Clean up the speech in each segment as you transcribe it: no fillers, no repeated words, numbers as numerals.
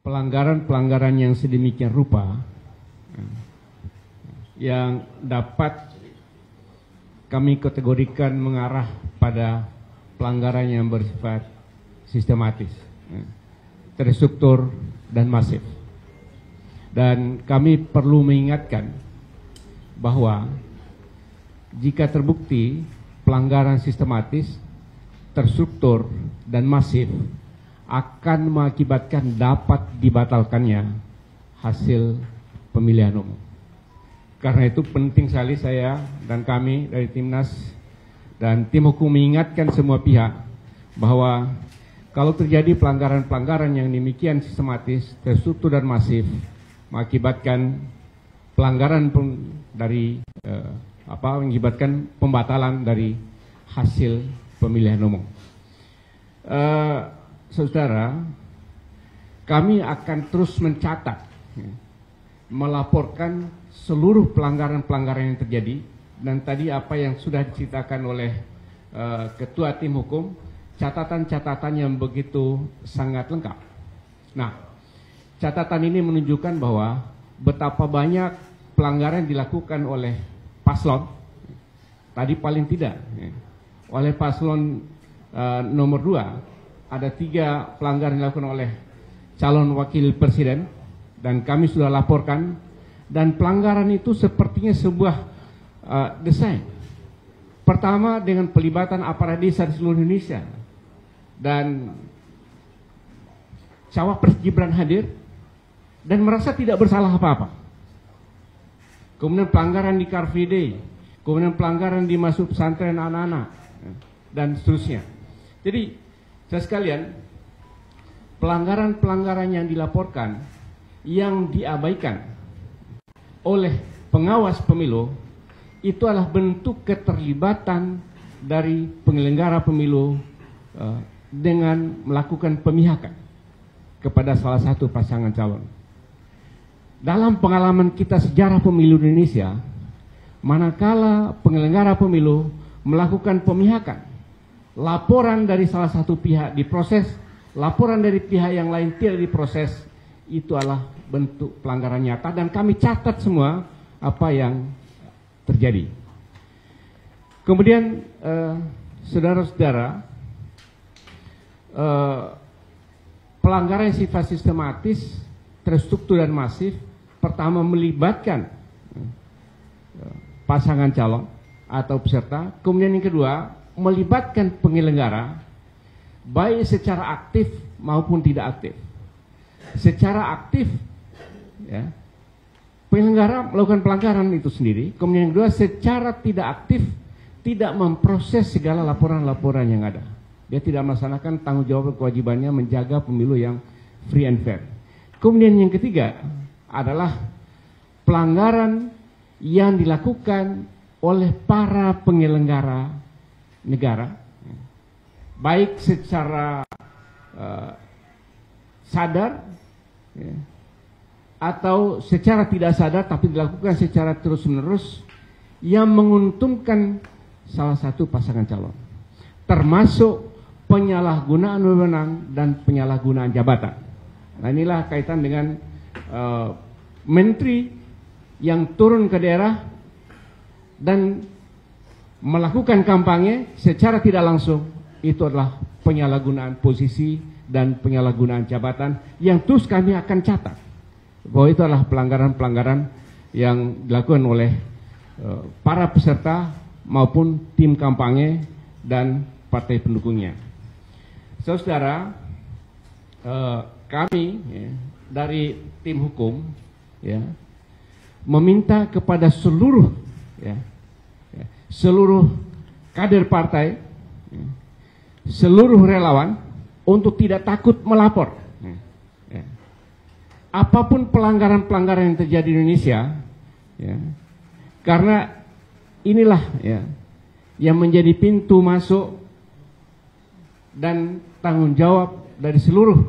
pelanggaran-pelanggaran yang sedemikian rupa yang dapat kami kategorikan mengarah pada pelanggaran yang bersifat sistematis, terstruktur dan masif. Dan kami perlu mengingatkan bahwa jika terbukti pelanggaran sistematis, terstruktur dan masif akan mengakibatkan dapat dibatalkannya hasil pemilihan umum. Karena itu penting sekali saya dan kami dari Timnas dan tim hukum mengingatkan semua pihak bahwa kalau terjadi pelanggaran-pelanggaran yang demikian sistematis, terstruktur dan masif mengakibatkan pelanggaran dari mengakibatkan pembatalan dari hasil pemilihan umum. Saudara, kami akan terus mencatat, melaporkan seluruh pelanggaran-pelanggaran yang terjadi, dan tadi apa yang sudah diceritakan oleh Ketua Tim Hukum, catatan-catatan yang begitu sangat lengkap. Nah, catatan ini menunjukkan bahwa betapa banyak pelanggaran dilakukan oleh paslon, tadi paling tidak, oleh paslon nomor 2, ada 3 pelanggaran dilakukan oleh calon wakil presiden, dan kami sudah laporkan, dan pelanggaran itu sepertinya sebuah desain. Pertama dengan pelibatan aparat desa di seluruh Indonesia, dan Cawapres Gibran hadir dan merasa tidak bersalah apa-apa. Kemudian pelanggaran di Car Free Day, kemudian pelanggaran di masuk pesantren anak-anak, dan seterusnya. Jadi, saya sekalian, pelanggaran-pelanggaran yang dilaporkan, yang diabaikan oleh pengawas pemilu, itu adalah bentuk keterlibatan dari penyelenggara pemilu dengan melakukan pemihakan kepada salah satu pasangan calon. Dalam pengalaman kita sejarah pemilu di Indonesia, manakala penyelenggara pemilu melakukan pemihakan, laporan dari salah satu pihak diproses, laporan dari pihak yang lain tidak diproses, itu adalah bentuk pelanggaran nyata, dan kami catat semua apa yang terjadi. Kemudian saudara-saudara, pelanggaran yang sifat sistematis, terstruktur dan masif, pertama melibatkan pasangan calon atau peserta, kemudian yang kedua melibatkan penyelenggara baik secara aktif maupun tidak aktif. Secara aktif, ya, penyelenggara melakukan pelanggaran itu sendiri. Kemudian yang kedua, secara tidak aktif, tidak memproses segala laporan-laporan yang ada. Dia tidak melaksanakan tanggung jawab kewajibannya menjaga pemilu yang free and fair. Kemudian yang ketiga adalah pelanggaran yang dilakukan oleh para penyelenggara negara, baik secara sadar, ya, atau secara tidak sadar tapi dilakukan secara terus-menerus yang menguntungkan salah satu pasangan calon, termasuk penyalahgunaan wewenang dan penyalahgunaan jabatan. Nah, inilah kaitan dengan menteri yang turun ke daerah dan melakukan kampanye secara tidak langsung, itu adalah penyalahgunaan posisi dan penyalahgunaan jabatan yang terus kami akan catat bahwa itu adalah pelanggaran-pelanggaran yang dilakukan oleh para peserta maupun tim kampanye dan partai pendukungnya. Saudara, kami dari tim hukum meminta kepada seluruh seluruh kader partai, seluruh relawan untuk tidak takut melapor. Apapun pelanggaran-pelanggaran yang terjadi di Indonesia, karena inilah yang menjadi pintu masuk dan tanggung jawab dari seluruh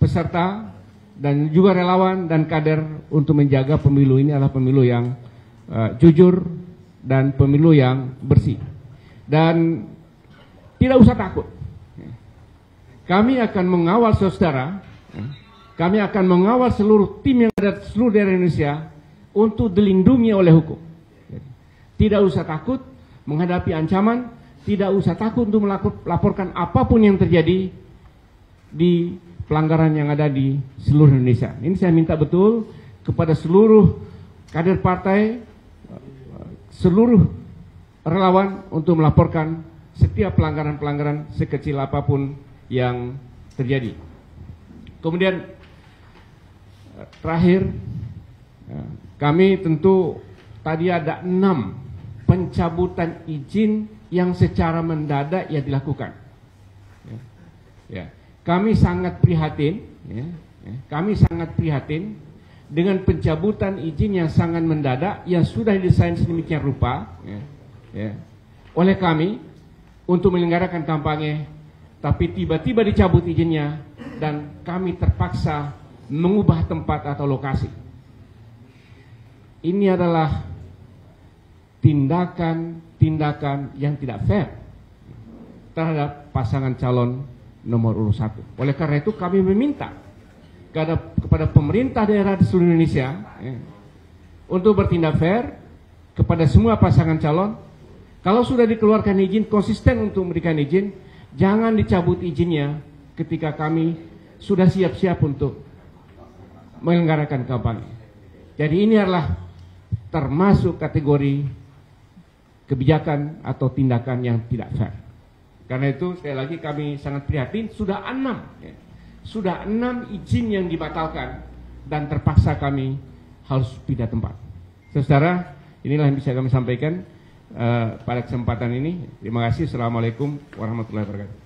peserta dan juga relawan dan kader untuk menjaga pemilu ini adalah pemilu yang jujur dan pemilu yang bersih. Dan tidak usah takut, kami akan mengawal saudara Kami akan mengawal seluruh tim yang ada di seluruh daerah Indonesia untuk dilindungi oleh hukum. Tidak usah takut menghadapi ancaman, tidak usah takut untuk melaporkan apapun yang terjadi di pelanggaran yang ada di seluruh Indonesia. Ini saya minta betul kepada seluruh kader partai, seluruh relawan untuk melaporkan setiap pelanggaran-pelanggaran sekecil apapun yang terjadi. Kemudian terakhir, kami tentu tadi ada 6 pencabutan izin yang secara mendadak ya dilakukan. Kami sangat prihatin, kami sangat prihatin dengan pencabutan izin yang sangat mendadak yang sudah didesain sedemikian rupa oleh kami untuk menyelenggarakan kampanye, tapi tiba-tiba dicabut izinnya dan kami terpaksa mengubah tempat atau lokasi. Ini adalah tindakan-tindakan yang tidak fair terhadap pasangan calon nomor urut 1. Oleh karena itu kami meminta kepada pemerintah daerah di seluruh Indonesia untuk bertindak fair kepada semua pasangan calon. Kalau sudah dikeluarkan izin, konsisten untuk memberikan izin, jangan dicabut izinnya ketika kami sudah siap-siap untuk menyelenggarakan kampanye. Jadi ini adalah termasuk kategori kebijakan atau tindakan yang tidak fair. Karena itu sekali lagi kami sangat prihatin, sudah 6 izin yang dibatalkan dan terpaksa kami harus pindah tempat. Saudara, inilah yang bisa kami sampaikan pada kesempatan ini. Terima kasih. Assalamualaikum warahmatullahi wabarakatuh.